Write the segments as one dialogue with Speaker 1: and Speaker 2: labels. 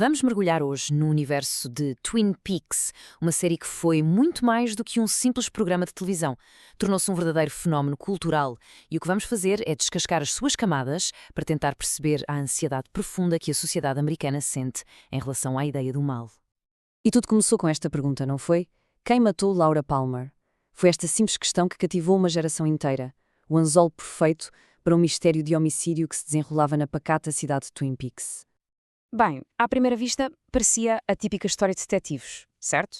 Speaker 1: Vamos mergulhar hoje no universo de Twin Peaks, uma série que foi muito mais do que um simples programa de televisão. Tornou-se um verdadeiro fenómeno cultural e o que vamos fazer é descascar as suas camadas para tentar perceber a ansiedade profunda que a sociedade americana sente em relação à ideia do mal.
Speaker 2: E tudo começou com esta pergunta, não foi? Quem matou Laura Palmer? Foi esta simples questão que cativou uma geração inteira. O anzol perfeito para um mistério de homicídio que se desenrolava na pacata cidade de Twin Peaks.
Speaker 3: Bem, à primeira vista, parecia a típica história de detetives, certo?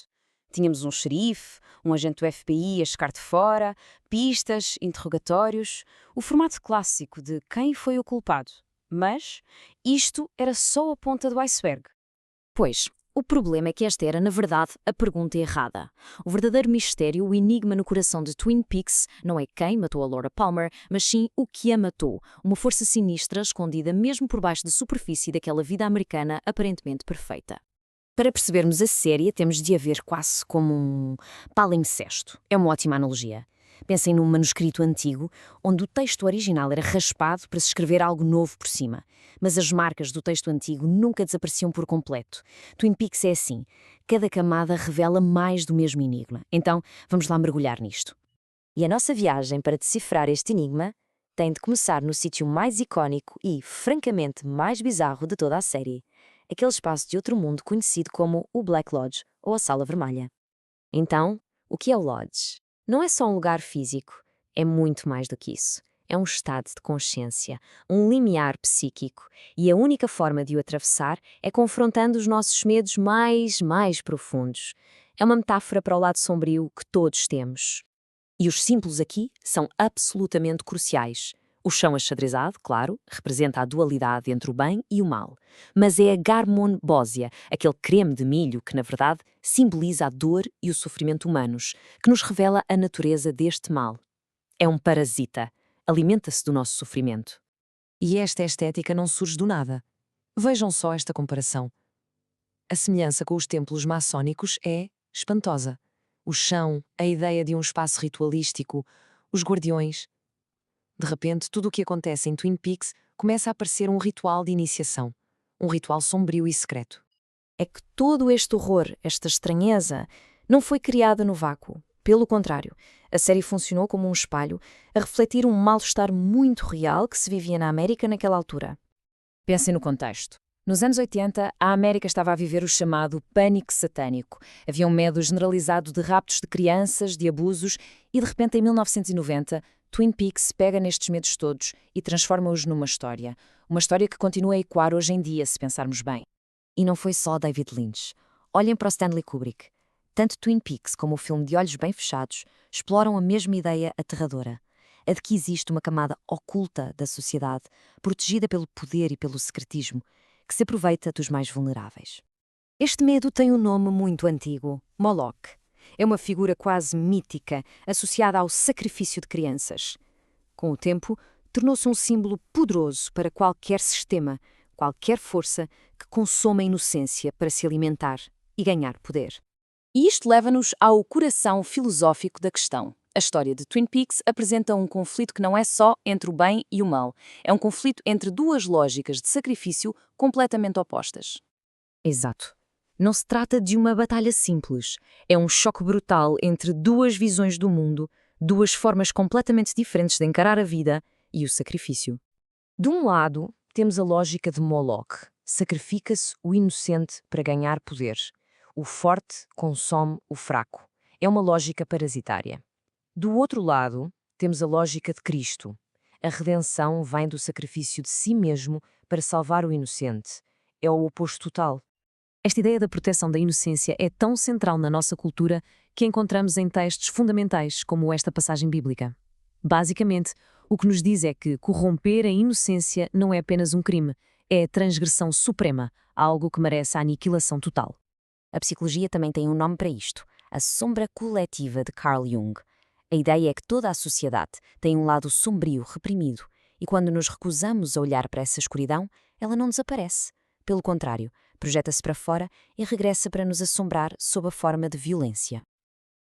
Speaker 3: Tínhamos um xerife, um agente do FBI a chegar de fora, pistas, interrogatórios, o formato clássico de quem foi o culpado. Mas isto era só a ponta do iceberg.
Speaker 1: Pois, o problema é que esta era, na verdade, a pergunta errada. O verdadeiro mistério, o enigma no coração de Twin Peaks, não é quem matou a Laura Palmer, mas sim o que a matou. Uma força sinistra escondida mesmo por baixo da superfície daquela vida americana aparentemente perfeita. Para percebermos a série, temos de a ver quase como um palimpsesto. É uma ótima analogia. Pensem num manuscrito antigo, onde o texto original era raspado para se escrever algo novo por cima. Mas as marcas do texto antigo nunca desapareciam por completo. Twin Peaks é assim. Cada camada revela mais do mesmo enigma. Então, vamos lá mergulhar nisto. E a nossa viagem para decifrar este enigma tem de começar no sítio mais icónico e, francamente, mais bizarro de toda a série. Aquele espaço de outro mundo conhecido como o Black Lodge, ou a Sala Vermelha. Então, o que é o Lodge? Não é só um lugar físico, é muito mais do que isso. É um estado de consciência, um limiar psíquico, e a única forma de o atravessar é confrontando os nossos medos mais profundos. É uma metáfora para o lado sombrio que todos temos. E os símbolos aqui são absolutamente cruciais. O chão achadrezado, claro, representa a dualidade entre o bem e o mal. Mas é a Garmon Bósia, aquele creme de milho que, na verdade, simboliza a dor e o sofrimento humanos, que nos revela a natureza deste mal. É um parasita. Alimenta-se do nosso sofrimento.
Speaker 2: E esta estética não surge do nada. Vejam só esta comparação. A semelhança com os templos maçónicos é espantosa. O chão, a ideia de um espaço ritualístico, os guardiões. De repente, tudo o que acontece em Twin Peaks começa a parecer um ritual de iniciação. Um ritual sombrio e secreto.
Speaker 1: É que todo este horror, esta estranheza, não foi criada no vácuo. Pelo contrário, a série funcionou como um espelho a refletir um mal-estar muito real que se vivia na América naquela altura. Pensem no contexto. Nos anos 80, a América estava a viver o chamado pânico satânico. Havia um medo generalizado de raptos de crianças, de abusos, e de repente, em 1990, Twin Peaks pega nestes medos todos e transforma-os numa história. Uma história que continua a ecoar hoje em dia, se pensarmos bem. E não foi só David Lynch. Olhem para o Stanley Kubrick. Tanto Twin Peaks como o filme De Olhos Bem Fechados exploram a mesma ideia aterradora. A de que existe uma camada oculta da sociedade, protegida pelo poder e pelo secretismo, que se aproveita dos mais vulneráveis. Este medo tem um nome muito antigo, Moloch. É uma figura quase mítica, associada ao sacrifício de crianças. Com o tempo, tornou-se um símbolo poderoso para qualquer sistema, qualquer força que consome a inocência para se alimentar e ganhar poder. E isto leva-nos ao coração filosófico da questão. A história de Twin Peaks apresenta um conflito que não é só entre o bem e o mal. É um conflito entre duas lógicas de sacrifício completamente opostas. Exato. Não se trata de uma batalha simples. É um choque brutal entre duas visões do mundo, duas formas completamente diferentes de encarar a vida e o sacrifício. De um lado, temos a lógica de Moloch. Sacrifica-se o inocente para ganhar poder. O forte consome o fraco. É uma lógica parasitária. Do outro lado, temos a lógica de Cristo. A redenção vem do sacrifício de si mesmo para salvar o inocente. É o oposto total. Esta ideia da proteção da inocência é tão central na nossa cultura que encontramos em textos fundamentais como esta passagem bíblica. Basicamente, o que nos diz é que corromper a inocência não é apenas um crime, é a transgressão suprema, algo que merece a aniquilação total. A psicologia também tem um nome para isto, a sombra coletiva de Carl Jung. A ideia é que toda a sociedade tem um lado sombrio, reprimido, e quando nos recusamos a olhar para essa escuridão, ela não desaparece. Pelo contrário, projeta-se para fora e regressa para nos assombrar sob a forma de violência.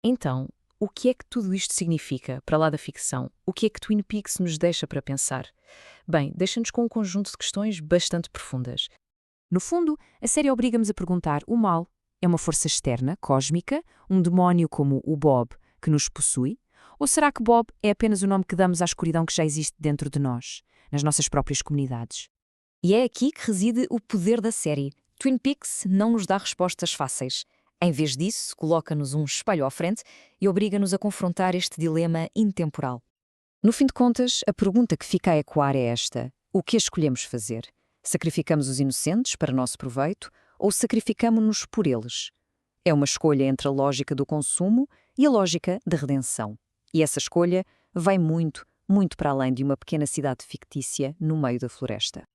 Speaker 1: Então, o que é que tudo isto significa, para lá da ficção? O que é que Twin Peaks nos deixa para pensar? Bem, deixa-nos com um conjunto de questões bastante profundas.
Speaker 3: No fundo, a série obriga-nos a perguntar: o mal é uma força externa, cósmica, um demónio como o Bob, que nos possui? Ou será que Bob é apenas o nome que damos à escuridão que já existe dentro de nós, nas nossas próprias comunidades?
Speaker 1: E é aqui que reside o poder da série. Twin Peaks não nos dá respostas fáceis. Em vez disso, coloca-nos um espelho à frente e obriga-nos a confrontar este dilema intemporal. No fim de contas, a pergunta que fica a ecoar é esta: o que escolhemos fazer? Sacrificamos os inocentes para nosso proveito ou sacrificamo-nos por eles? É uma escolha entre a lógica do consumo e a lógica da redenção. E essa escolha vai muito, muito para além de uma pequena cidade fictícia no meio da floresta.